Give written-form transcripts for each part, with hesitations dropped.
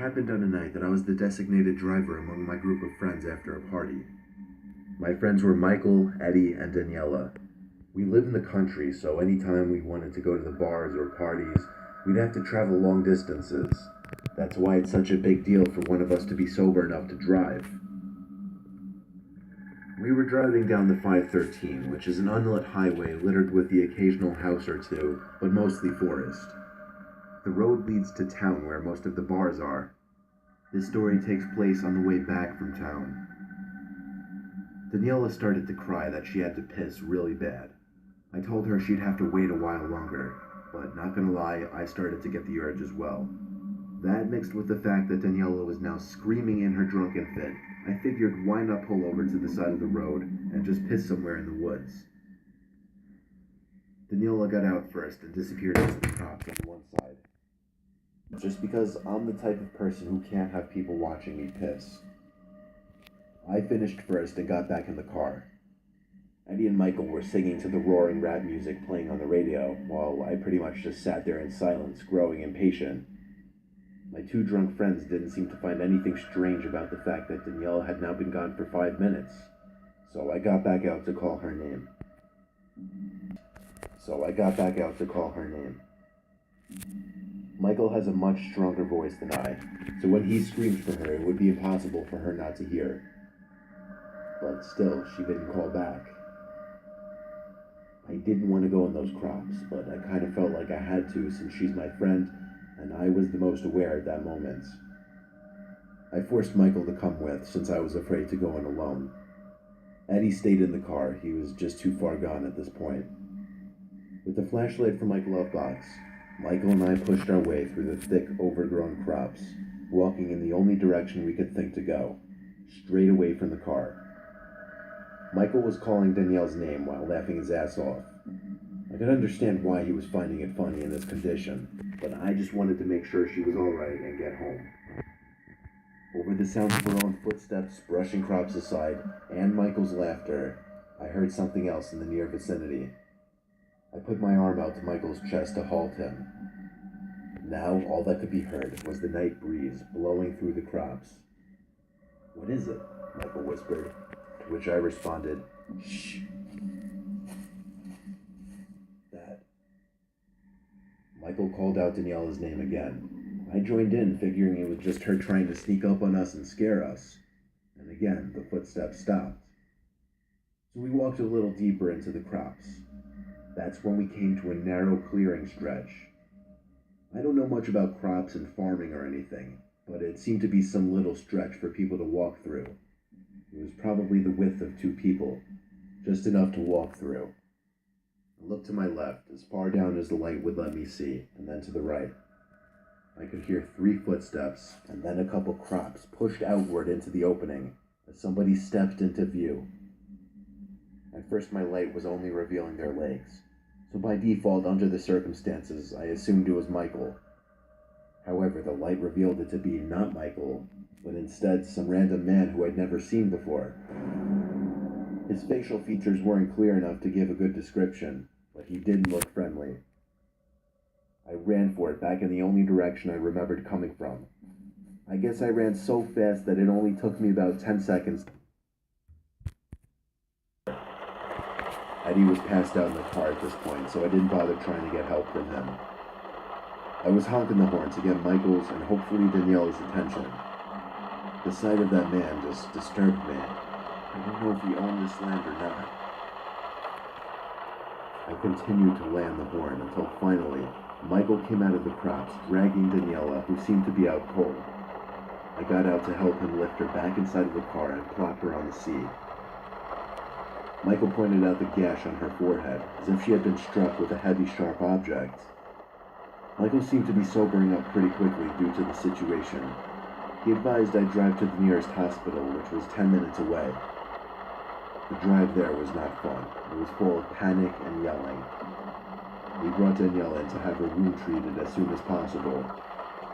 happened on a night that I was the designated driver among my group of friends after a party. My friends were Michael, Eddie, and Daniela. We live in the country, so anytime we wanted to go to the bars or parties, we'd have to travel long distances. That's why it's such a big deal for one of us to be sober enough to drive. We were driving down the 513, which is an unlit highway littered with the occasional house or two, but mostly forest. The road leads to town where most of the bars are. This story takes place on the way back from town. Daniela started to cry that she had to piss really bad. I told her she'd have to wait a while longer, but not gonna lie, I started to get the urge as well. That mixed with the fact that Daniela was now screaming in her drunken fit, I figured why not pull over to the side of the road and just piss somewhere in the woods. Daniela got out first and disappeared into the crops on one side. Just because I'm the type of person who can't have people watching me piss. I finished first and got back in the car. Eddie and Michael were singing to the roaring rap music playing on the radio, while I pretty much just sat there in silence, growing impatient. My two drunk friends didn't seem to find anything strange about the fact that Daniela had now been gone for 5 minutes, so I got back out to call her name. Michael has a much stronger voice than I, so when he screamed for her, it would be impossible for her not to hear. But still, she didn't call back. I didn't want to go in those crops, but I kind of felt like I had to since she's my friend, and I was the most aware at that moment. I forced Michael to come with, since I was afraid to go in alone. Eddie stayed in the car, he was just too far gone at this point. With the flashlight from my glove box, Michael and I pushed our way through the thick, overgrown crops, walking in the only direction we could think to go, straight away from the car. Michael was calling Danielle's name while laughing his ass off. I could understand why he was finding it funny in this condition, but I just wanted to make sure she was alright and get home. Over the sound of her own footsteps brushing crops aside, and Michael's laughter, I heard something else in the near vicinity. I put my arm out to Michael's chest to halt him. Now all that could be heard was the night breeze blowing through the crops. "What is it?" Michael whispered, to which I responded, "Shh." "That." Michael called out Daniela's name again. I joined in, figuring it was just her trying to sneak up on us and scare us. And again, the footsteps stopped. So we walked a little deeper into the crops. That's when we came to a narrow clearing stretch. I don't know much about crops and farming or anything, but it seemed to be some little stretch for people to walk through. It was probably the width of 2 people, just enough to walk through. I looked to my left, as far down as the light would let me see, and then to the right. I could hear 3 footsteps, and then a couple crops pushed outward into the opening, as somebody stepped into view. At first my light was only revealing their legs, so by default, under the circumstances, I assumed it was Michael. However, the light revealed it to be not Michael, but instead some random man who I'd never seen before. His facial features weren't clear enough to give a good description, but he did look friendly. I ran for it back in the only direction I remembered coming from. I guess I ran so fast that it only took me about 10 seconds. Eddie was passed out in the car at this point, so I didn't bother trying to get help from him. I was honking the horn to get Michael's and hopefully Daniela's attention. The sight of that man just disturbed me. I don't know if he owned this land or not. I continued to lay on the horn until finally, Michael came out of the crops, dragging Daniela, who seemed to be out cold. I got out to help him lift her back inside of the car and plop her on the seat. Michael pointed out the gash on her forehead, as if she had been struck with a heavy, sharp object. Michael seemed to be sobering up pretty quickly due to the situation. He advised I drive to the nearest hospital, which was 10 minutes away. The drive there was not fun. It was full of panic and yelling. We brought Daniela in to have her wound treated as soon as possible.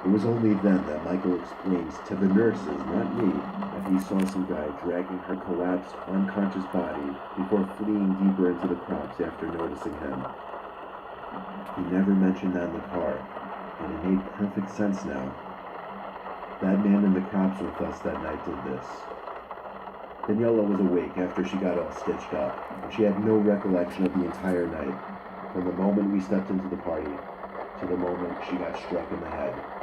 It was only then that Michael explains to the nurses, not me, that he saw some guy dragging her collapsed, unconscious body before fleeing deeper into the crops after noticing him. He never mentioned that in the car, and it made perfect sense now. That man in the crops with us that night did this. Daniela was awake after she got all stitched up, and she had no recollection of the entire night, from the moment we stepped into the party to the moment she got struck in the head.